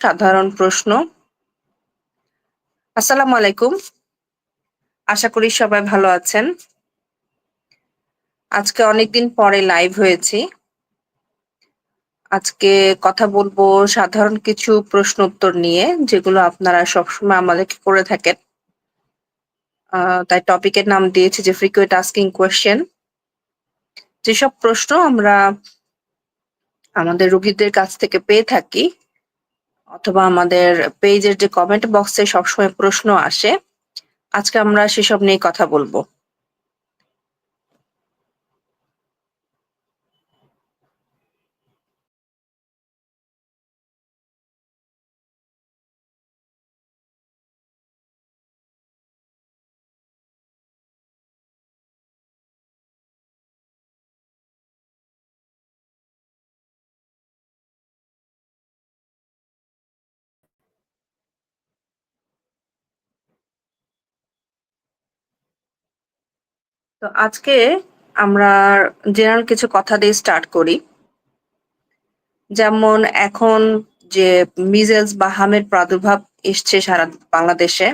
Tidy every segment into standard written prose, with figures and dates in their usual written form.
সাধারণ প্রশ্ন। আসসালামু আলাইকুম। আশা করি সবাই ভালো আছেন। আজকে অনেকদিন পরে লাইভ হয়েছি। আজকে কথা বলবো সাধারণ কিছু প্রশ্ন উত্তর নিয়ে, যেগুলো আপনারা সবসময় আমাদেরকে করে থাকেন। তাই টপিকের নাম দিয়েছি যে ফ্রিকুয়েন্ট আস্কিং কোয়েশ্চেন। যেসব প্রশ্ন আমরা আমাদের রোগীদের কাছ থেকে পেয়ে থাকি, অথবা আমাদের পেজের যে কমেন্ট বক্সে সবসময় প্রশ্ন আসে, আজকে আমরা সেসব নিয়ে কথা বলবো। তো আজকে আমরা জেনারেল কিছু কথা দিয়ে স্টার্ট করি। যেমন এখন যে মিজেলস বা হামের প্রাদুর্ভাব এসছে সারা বাংলাদেশে,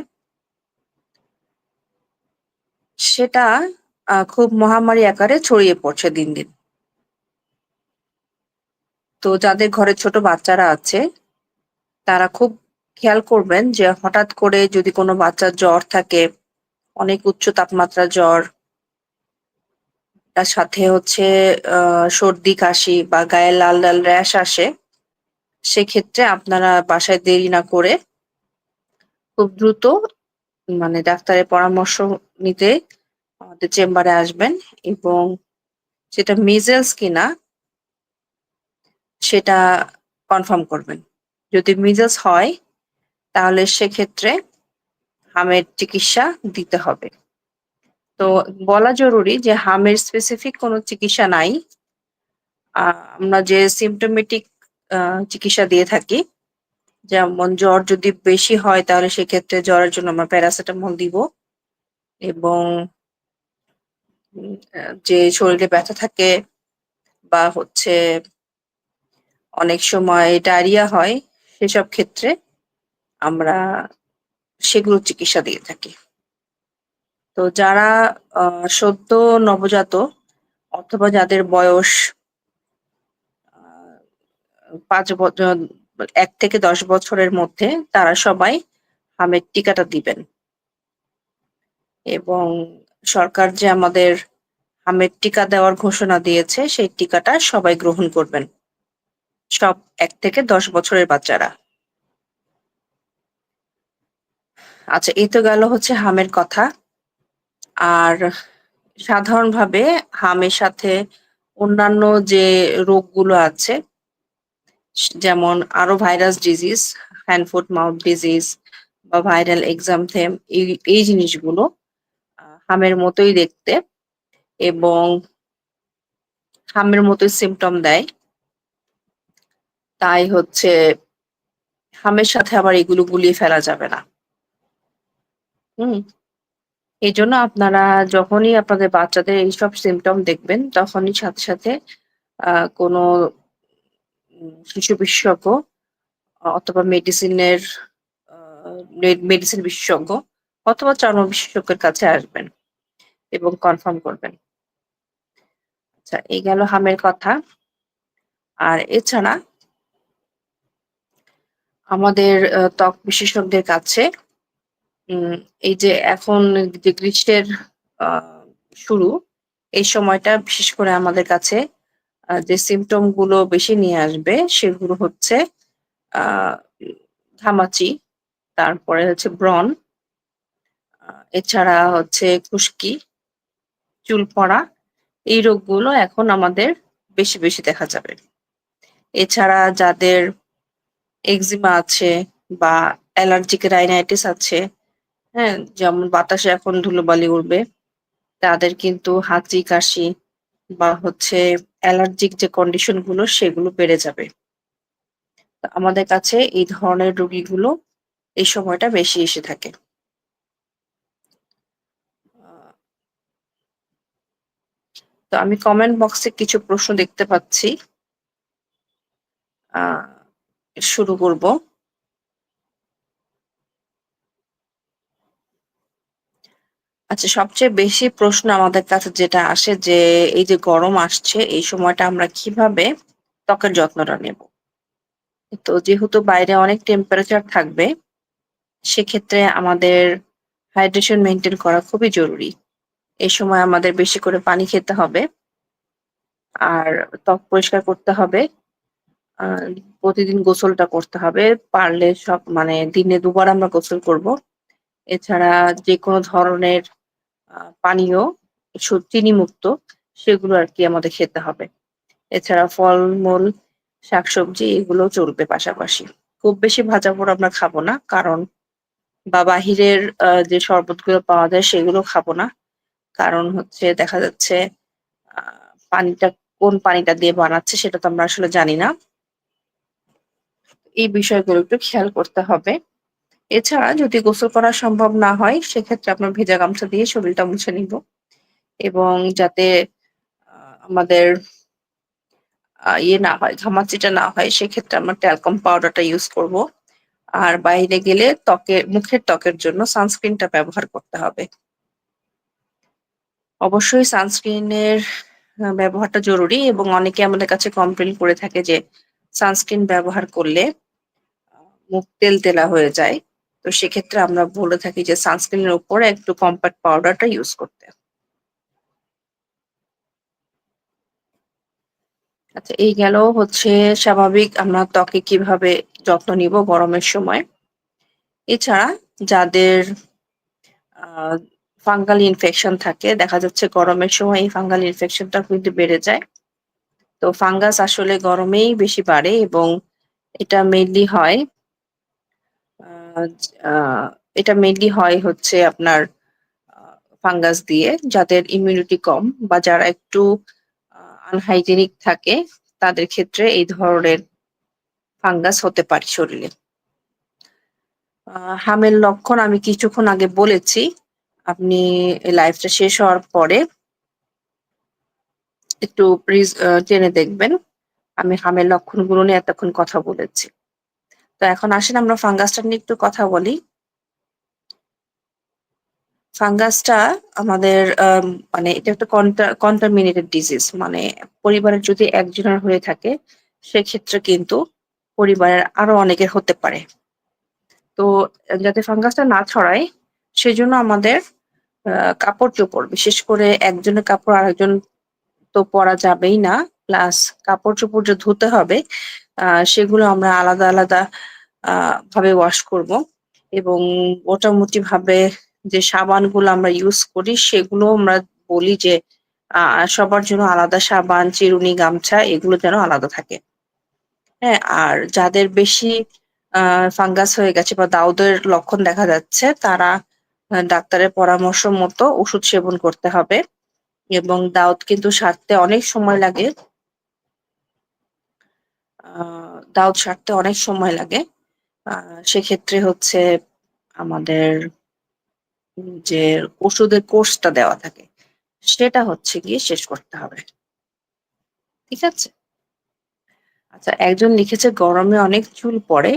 সেটা খুব মহামারী আকারে ছড়িয়ে পড়ছে দিন দিন। তো যাদের ঘরে ছোট বাচ্চারা আছে, তারা খুব খেয়াল করবেন যে হঠাৎ করে যদি কোনো বাচ্চার জ্বর থাকে, অনেক উচ্চ তাপমাত্রা জ্বর, তার সাথে হচ্ছে সর্দি কাশি বা গায়ে লাল লাল র্যাশ আসে, সেক্ষেত্রে আপনারা বাসায় দেরি না করে খুব দ্রুত ডাক্তারের পরামর্শ নিতে আমাদের চেম্বারে আসবেন, এবং সেটা মিজেলস কিনা সেটা কনফার্ম করবেন। যদি মিজেলস হয়, তাহলে সেক্ষেত্রে হামের চিকিৎসা দিতে হবে। তো বলা জরুরি যে হামের স্পেসিফিক কোনো চিকিৎসা নাই। আমরা যে সিমটোমেটিক চিকিৎসা দিয়ে থাকি, যেমন জ্বর যদি বেশি হয় তাহলে সেক্ষেত্রে জ্বরের জন্য আমরা প্যারাসিটামল দিব, এবং যে শরীরে ব্যথা থাকে বা হচ্ছে অনেক সময় ডায়রিয়া হয়, সেসব ক্ষেত্রে আমরা সেগুলো চিকিৎসা দিয়ে থাকি। তো যারা সদ্য নবজাত অথবা যাদের বয়স 5 বছর, 1 থেকে 10 বছরের মধ্যে, তারা সবাই হামের টিকাটা দিবেন। এবং সরকার যে আমাদের হামের টিকা দেওয়ার ঘোষণা দিয়েছে, সেই টিকাটা সবাই গ্রহণ করবেন, সব 1 থেকে 10 বছরের বাচ্চারা। আচ্ছা, এই তো গেল হচ্ছে হামের কথা। আর সাধারণভাবে হামের সাথে অন্যান্য যে রোগগুলো আছে, যেমন আরো virus disease, hand foot mouth disease বা ভাইরাল এক্সামথেম, এই জিনিসগুলো হামের মতোই দেখতে এবং হামের মতোই সিমটম দেয়। তাই হচ্ছে হামের সাথে আবার এগুলো গুলিয়ে ফেলা যাবে না। হুম। এই জন্য আপনারা যখনই আপনাদের বাচ্চাদের এইসব সিমটম দেখবেন, তখনই সাথে সাথে কোনো শিশু বিশেষজ্ঞ অথবা মেডিসিন বিশেষজ্ঞ অথবা চর্ম বিশেষজ্ঞের কাছে আসবেন এবং কনফার্ম করবেন। আচ্ছা, এই গেল হামের কথা। আর এছাড়া আমাদের ত্বক বিশেষজ্ঞের কাছে এই যে এখন যে গ্রীষ্মের শুরু, এই সময়টা বিশেষ করে আমাদের কাছে যে সিমটম গুলো বেশি নিয়ে আসবে, সেগুলো হচ্ছে আহ ঘামাচি, তারপরে হচ্ছে ব্রণ, এছাড়া হচ্ছে খুশকি, চুল পড়া। এই রোগগুলো এখন আমাদের বেশি বেশি দেখা যাবে। এছাড়া যাদের এক্সিমা আছে বা অ্যালার্জিক রাইনাইটিস আছে, হ্যাঁ, যেমন বাতাসে এখন ধুলোবালি উড়বে, তাদের কিন্তু হাঁচি কাশি বা হচ্ছে অ্যালার্জিক যে কন্ডিশন গুলো, সেগুলো বেড়ে যাবে। আমাদের কাছে এই ধরনের রোগীগুলো এই সময়টা বেশি এসে থাকে। তো আমি কমেন্ট বক্সে কিছু প্রশ্ন দেখতে পাচ্ছি। শুরু করব। আচ্ছা, সবচেয়ে বেশি প্রশ্ন আমাদের কাছে যেটা আসে যে এই যে গরম আসছে এই সময়টা আমরা কিভাবে ত্বকের যত্নটা নেব? তো যেহেতু বাইরে অনেক টেম্পারেচার থাকবে, সেক্ষেত্রে আমাদের হাইড্রেশন মেইনটেইন করা খুবই জরুরি। এই সময় আমাদের বেশি করে পানি খেতে হবে। আর ত্বক পরিষ্কার করতে হবে। আ প্রতিদিন গোসলটা করতে হবে। পারলে মানে দিনে ২ বার আমরা গোসল করব। এছাড়া যেকোনো ধরনের পানীয় চিনিমুক্ত সেগুলো আরকি আমাদের খেতে হবে। এছাড়া ফলমূল, শাকসবজি এগুলোও চলবে পাশাপাশি। খুব বেশি ভাজাপোড়া আমরা খাবো না। কারণ বাহিরের যে শরবতগুলো পাওয়া যায় সেগুলো খাবো না। কারণ হচ্ছে দেখা যাচ্ছে আ পানিটা কোন পানিটা দিয়ে বানাচ্ছে সেটা তো আমরা আসলে জানি না। এই বিষয়গুলো একটু খেয়াল করতে হবে। এছাড়া যদি গোসল করা সম্ভব না হয় সেক্ষেত্রে আপনার ভেজা গামছা দিয়ে শরীলটা মুছে নিব এবং যাতে আ আমাদের ইয়ে না হয়, ঘামাচিটা না হয় সেক্ষেত্রে আমরা ট্যালকাম পাউডারটা ইউজ করব। আর বাইরে গেলে মুখের ত্বকের জন্য সানস্ক্রিনটা ব্যবহার করতে হবে। অবশ্যই সানস্ক্রিনের ব্যবহারটা জরুরি এবং অনেকে আমাদের কাছে কমপ্লেইন করে থাকে যে সানস্ক্রিন ব্যবহার করলে আ মুখ তেলতেলা হয়ে যায়। তো সেক্ষেত্রে আমরা বলে থাকি যে সানস্ক্রিনের উপরে একটু কমপ্যাক্ট পাউডারটা ইউজ করতে। আচ্ছা, এই গেল হচ্ছে স্বাভাবিক আমরা ত্বকে কিভাবে যত্ন নিব গরমের সময়। এছাড়া যাদের আ ফাঙ্গাল ইনফেকশন থাকে, দেখা যাচ্ছে গরমের সময় এই ফাঙ্গাল ইনফেকশনটা কিন্তু বেড়ে যায়। তো ফাঙ্গাস আসলে গরমেই বেশি বাড়ে এবং এটা মেইনলি হয় আ আ এটা মেইনলি হয় হচ্ছে আপনার আ ফাঙ্গাস দিয়ে। যাদের ইমিউনিটি কম বা যারা একটু আ আনহাইজেনিক থাকে তাদের ক্ষেত্রে এই ধরনের ফাঙ্গাস হতে পারে শরীরে। হামের লক্ষণ আমি কিছুক্ষণ আগে বলেছি। আপনি এই লাইফটা শেষ হওয়ার পরে একটু প্লিজ জেনে দেখবেন। আমি হামের লক্ষণগুলো নিয়ে এতক্ষণ কথা বলেছি। তো এখন আসেন আমরা ফাঙ্গাসটা নিয়ে একটু কথা বলি। ফাঙ্গাসটা আমাদের মানে এটা একটা কন্টামিনেটেড ডিজিজ। মানে পরিবারের যদি একজনের হয়ে থাকে, সেক্ষেত্রে কিন্তু পরিবারের আরো অনেকের হতে পারে। তো যাতে ফাঙ্গাসটা না ছড়ায়, সেজন্য আমাদের আ কাপড়-চোপড় বিশেষ করে একজনের কাপড় আরেকজন তো পরা যাবেই না। প্লাস কাপড়-চোপড় যে ধুতে হবে, আ সেগুলো আমরা আলাদা, আলাদা আ ভাবে ওয়াশ করব। এবং মোটামুটিভাবে যে সাবানগুলো আমরা ইউজ করি, সেগুলোও আমরা বলি যে সবার জন্য আলাদা সাবান, চিরুনি, গামছা এগুলো যেন আলাদা থাকে। হ্যাঁ? আর যাদের বেশি আ ফাঙ্গাস হয়ে গেছে বা দাউদের লক্ষণ দেখা যাচ্ছে, তারা ডাক্তারের পরামর্শ মতো ওষুধ সেবন করতে হবে। এবং দাউদ কিন্তু সারতে অনেক সময় লাগে। আ দাউদ সারতে অনেক সময় লাগে। আ সেক্ষেত্রে হচ্ছে আমাদের যে ওষুধের কোর্সটা দেওয়া থাকে, সেটা হচ্ছে গিয়ে শেষ করতে হবে। ঠিক আছে? আচ্ছা, একজন লিখেছে গরমে অনেক চুল পড়ে,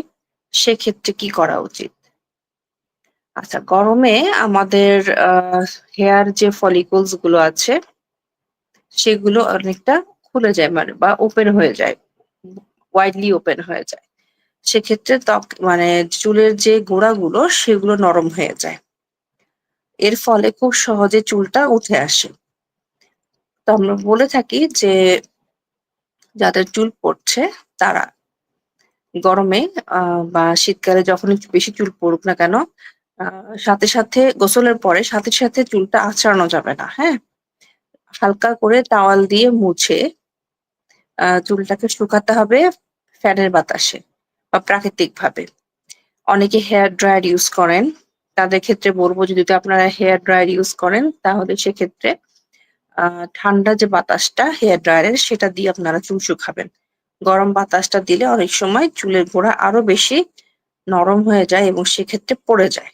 সেক্ষেত্রে কি করা উচিত? আচ্ছা, গরমে আমাদের আ হেয়ার যে ফলিকলস গুলো আছে, সেগুলো অনেকটা খুলে যায় মানে বা ওপেন হয়ে যায়। ওয়াইডলি ওপেন হয়ে যায়। সেক্ষেত্রে মানে চুলের যে গোড়াগুলো সেগুলো নরম হয়ে যায়। এর ফলে খুব সহজে চুলটা উঠে আসে। তো আমরা বলে থাকি যে যাদের চুল পড়ছে তারা গরমে আ বা শীতকালে যখন একটু বেশি চুল পড়ুক না কেন, আ সাথে গোসলের পরে সাথে চুলটা আঁচড়ানো যাবে না। হ্যাঁ? হালকা করে টাওয়াল দিয়ে মুছে চুলটাকে শুকাতে হবে ফ্যানের বাতাসে বা প্রাকৃতিকভাবে। অনেকে হেয়ার ড্রায়ার ইউজ করেন। তাদের ক্ষেত্রে বলব যে যদি আপনারা হেয়ার ড্রায়ার ইউজ করেন তাহলে সেক্ষেত্রে আ ঠান্ডা যে বাতাসটা হেয়ার ড্রায়ারের সেটা দিয়ে আপনারা চুল শুকাবেন। গরম বাতাসটা দিলে অনেক সময় চুলের গোড়া আরো বেশি নরম হয়ে যায় এবং সেক্ষেত্রে পড়ে যায়।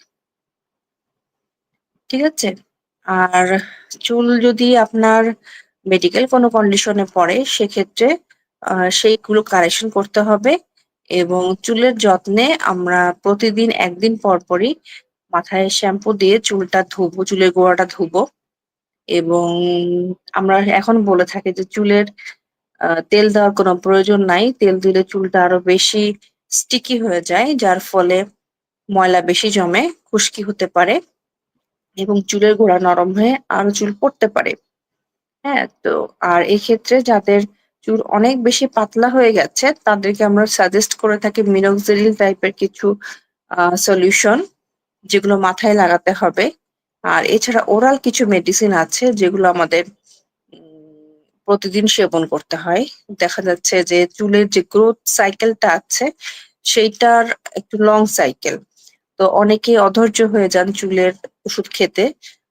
ঠিক আছে? আর চুল যদি আপনার মেডিকেল কোনো কন্ডিশন এ পড়ে সেক্ষেত্রে সেইগুলো কারেকশন করতে হবে এবং চুলের যত্নে আমরা প্রতিদিন ১ দিন পরই মাথায় শ্যাম্পু দিয়ে চুলটা ধুবো, চুলের গোড়াটা ধুবো এবং আমরা এখন বলে থাকি যে চুলের তেল দেওয়ার কোনো প্রয়োজন নাই। তেল দিলে চুলটা আরো বেশি স্টিকি হয়ে যায়, যার ফলে ময়লা বেশি জমে, খুশকি হতে পারে এবং চুলের গোড়া নরম হয়ে আরো চুল পড়তে পারে। হ্যাঁ? তো আর এক্ষেত্রে যাদের চুল অনেক বেশি পাতলা হয়ে গেছে তাদেরকে আমরা সাজেস্ট করে থাকি মিনোক্সিডিল টাইপের কিছু সলিউশন, যেগুলো মাথায় লাগাতে হবে। আর এছাড়া ওরাল কিছু মেডিসিন আছে যেগুলো আমাদের প্রতিদিন সেবন করতে হয়। দেখা যাচ্ছে যে চুলের যে গ্রোথ সাইকেলটা আছে সেইটার একটু লং সাইকেল। তো অনেকে অধৈর্য হয়ে যান চুলের ওষুধ খেতে।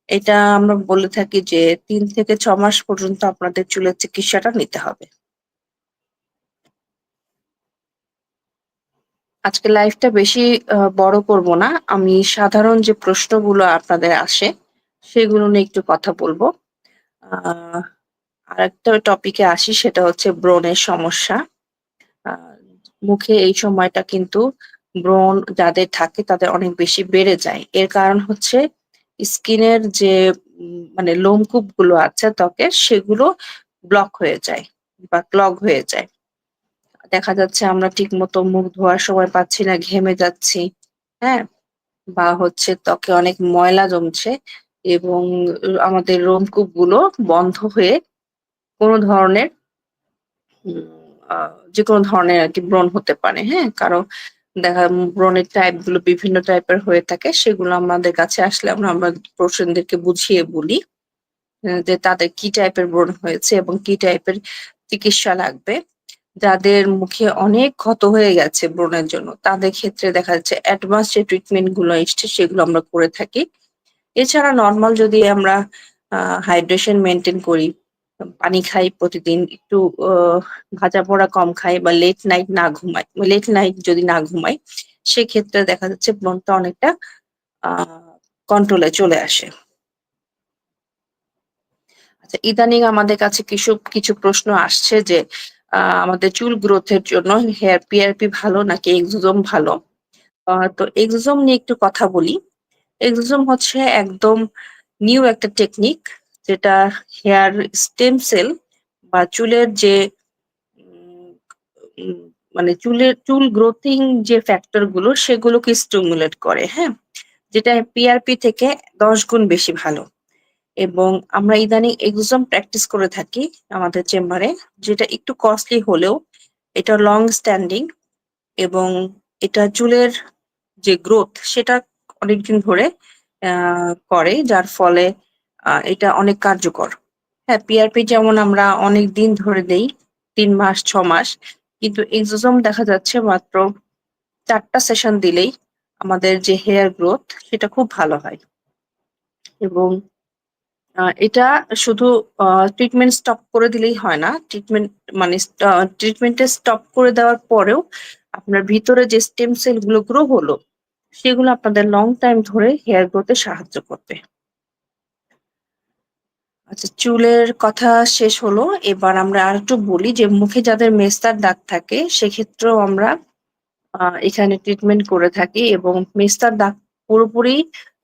এটা আমরা বলে থাকি যে ৩ থেকে ৬ মাস পর্যন্ত আপনাদের চুলের চিকিৎসাটা নিতে হবে। আজকে লাইফটা বেশি বড় করব না। আমি সাধারণ যে প্রশ্নগুলো আপনাদের আসে সেগুলো নিয়ে একটু কথা বলবো। আ আরেকটা টপিকে আসি, সেটা হচ্ছে ব্রণের সমস্যা। আ মুখে এই সময়টা কিন্তু ব্রণ যাদের থাকে তাদের অনেক বেশি বেড়ে যায়। এর কারণ হচ্ছে স্কিনের যে মানে লোমকূপগুলো আছে ত্বকের সেগুলো ব্লক হয়ে যায় বা ক্লগ হয়ে যায়। দেখা যাচ্ছে আমরা ঠিকমতো মুখ ধোয়ার সময় পাচ্ছি না, ঘেমে যাচ্ছি। হ্যাঁ? বা হচ্ছে ত্বকে অনেক ময়লা জমছে এবং আমাদের লোমকূপগুলো বন্ধ হয়ে কোন ধরনের উম আ যেকোনো ধরনের আরকি ব্রণ হতে পারে, হ্যাঁ? কারো ব্রণের টাইপ গুলো বিভিন্ন টাইপের হয়ে থাকে। সেগুলো আমাদের কাছে আসলে আমরা পেশেন্টদেরকে বুঝিয়ে বলি যে তাদের কি টাইপের ব্রণ হয়েছে এবং কি টাইপের চিকিৎসা লাগবে। যাদের মুখে অনেক ক্ষত হয়ে গেছে ব্রণের জন্য, তাদের ক্ষেত্রে দেখা যাচ্ছে অ্যাডভান্স যে ট্রিটমেন্ট গুলো এসছে সেগুলো আমরা করে থাকি। এছাড়া নরমাল যদি আমরা হাইড্রেশন মেইনটেইন করি, পানি খাই প্রতিদিন, একটু অ ভাজাপোড়া কম খাই বা লেট নাইট যদি না ঘুমাই, সেক্ষেত্রে দেখা যাচ্ছে ব্রণটা অনেকটা আ কন্ট্রোল এ চলে আসে। আচ্ছা, ইদানিং আমাদের কাছে কিছু প্রশ্ন আসছে যে আমাদের চুল গ্রোথ এর জন্য হেয়ার পিআরপি ভালো নাকি এক্সোজোম ভালো? তো এক্সোজোম নিয়ে একটু কথা বলি। এক্সোজোম হচ্ছে একদম নিউ একটা টেকনিক, যেটা হেয়ার স্টেম সেল বা চুলের যে উম উম মানে চুল গ্রোথিং যে ফ্যাক্টর গুলো সেগুলোকে স্টিমুলেট করে, হ্যাঁ? যেটা পিআরপি থেকে ১০ গুণ বেশি ভালো। এবং আমরা ইদানিং এক্সোজোম প্র্যাকটিস করে থাকি আমাদের চেম্বারে, যেটা একটু কস্টলি হলেও এটা লং স্ট্যান্ডিং এবং এটা চুলের যে গ্রোথ সেটা অনেকদিন ধরে করে, যার ফলে এটা অনেক কার্যকর। হ্যাঁ, পিআরপি যেমন আমরা অনেকদিন ধরে দেই, ৩ মাস, ৬ মাস। কিন্তু এক্সোজোম দেখা যাচ্ছে মাত্র ৪ টা সেশন দিলেই আমাদের যে হেয়ার গ্রোথ সেটা খুব ভালো হয়। এবং এটা শুধু আ ট্রিটমেন্ট স্টপ করে দিলেই হয় না। মানে ট্রিটমেন্টটা স্টপ করে দেওয়ার পরেও আপনার ভিতরে যে স্টেম সেল গুলো গ্রো হলো, সেগুলো আপনাদের লং টাইম ধরে হেয়ার গ্রোথ এ সাহায্য করবে। আচ্ছা, চুলের কথা শেষ হলো। এবার আমরা আরেকটু বলি যে মুখে যাদের মেস্তার দাগ থাকে সেক্ষেত্রেও আমরা এখানে ট্রিটমেন্ট করে থাকি এবং মেস্তার দাগ পুরোপুরি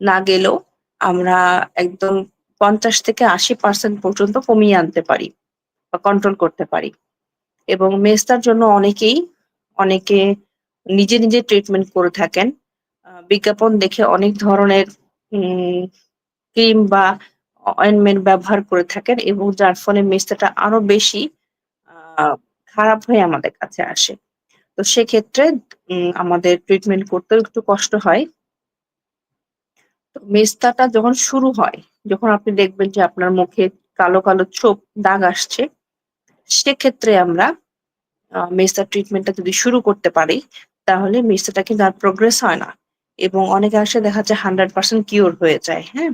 না গেলেও আমরা একদম ৫০-৮০% পর্যন্ত কমিয়ে আনতে পারি বা কন্ট্রোল করতে পারি। এবং মেস্তার জন্য অনেকে নিজে ট্রিটমেন্ট করে থাকেন। বিজ্ঞাপন দেখে অনেক ধরনের উম ক্রিম বা অয়েন্টমেন্ট ব্যবহার করে থাকেন এবং যার ফলে মেস্তাটা আরো বেশি আ খারাপ হয়ে আমাদের কাছে আসে। তো সেক্ষেত্রে আমাদের ট্রিটমেন্ট করতেও একটু কষ্ট হয়। তো মেস্তাটা যখন শুরু হয়, যখন আপনি দেখবেন যে আপনার মুখে কালো ছোপ দাগ আসছে, সেক্ষেত্রে আমরা মেস্তার ট্রিটমেন্টটা যদি শুরু করতে পারি, তাহলে মেস্তাটা কিন্তু আর প্রোগ্রেস হয় না। এবং অনেকাংশে দেখা যায় 100% কিওর হয়ে যায়, হ্যাঁ?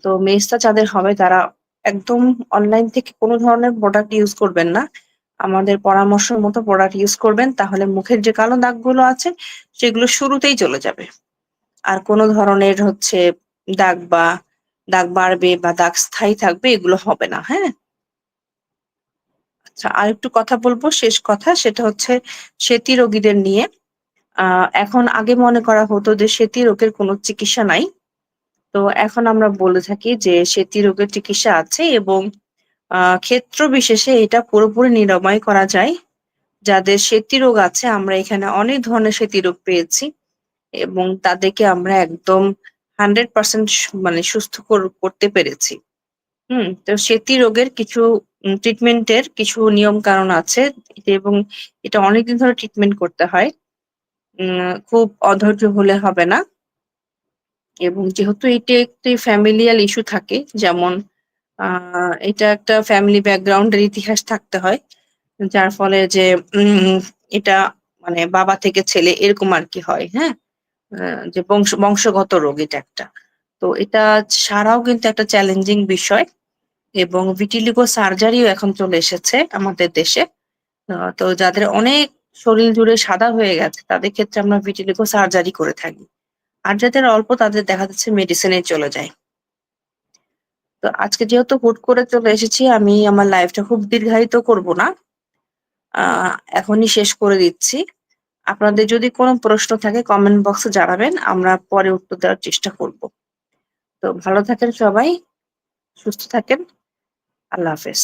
তো মেস্তা যাদের হবে তারা একদম অনলাইন থেকে কোন ধরনের প্রোডাক্ট ইউজ করবেন না। আমাদের পরামর্শ মতো প্রোডাক্ট ইউজ করবেন, তাহলে মুখের যে কালো দাগগুলো আছে সেগুলো শুরুতেই চলে যাবে। আর কোন ধরনের হচ্ছে দাগ বাড়বে বা দাগ স্থায়ী থাকবে এগুলো হবে না, হ্যাঁ? আচ্ছা, আরেকটু কথা বলব, শেষ কথা, সেটা হচ্ছে সেতী রোগীদের নিয়ে। এখন আগে মনে করা হতো যে সেতী রোগের কোনো চিকিৎসা নাই। তো এখন আমরা বলে থাকি যে সেতী রোগের চিকিৎসা আছে এবং ক্ষেত্র বিশেষে এটা পুরোপুরি নিরাময় করা যায়। যাদের সেতী রোগ আছে আমরা এখানে অনেক ধরনের সেতী রোগ পেয়েছি এবং তাদেরকে আমরা একদম 100% মানে সুস্থ করতে পেরেছি। তো সেতী রোগের কিছু ট্রিটমেন্টের কিছু নিয়ম কানুন আছে এবং এটা অনেকদিন ধরে ট্রিটমেন্ট করতে হয়। খুব অধৈর্য হলে হবে না এবং যেহেতু এটি একটি ফ্যামিলিয়াল ইস্যু থাকে যেমন আ এটা একটা ফ্যামিলি ব্যাকগ্রাউন্ড এর ইতিহাস থাকতে হয়। যার ফলে যে উম এটা মানে বাবা থেকে ছেলে এরকম আরকি হয়, হ্যাঁ? আ যে বংশগত রোগ এটা একটা। তো এটা সারাও কিন্তু একটা চ্যালেঞ্জিং বিষয় এবং ভিটিলিগো সার্জারিও এখন চলে এসেছে আমাদের দেশে। তো যাদের অনেক শরীর জুড়ে সাদা হয়ে গেছে তাদের ক্ষেত্রে আমরা ভিটিলিগো সার্জারি করে থাকি। আর যাদের অল্প তাদের দেখা যাচ্ছে মেডিসিনে চলে যায়। তো আজকে যেহেতু হুট করে চলে এসেছি আমি আমার লাইফটা খুব দীর্ঘায়িত করব না। আ এখনই শেষ করে দিচ্ছি। আপনাদের যদি কোনো প্রশ্ন থাকে কমেন্ট বক্সে জানাবেন। আমরা পরে উত্তর দেওয়ার চেষ্টা করব। তো ভালো থাকেন সবাই, সুস্থ থাকেন। আল্লাহ হাফেজ।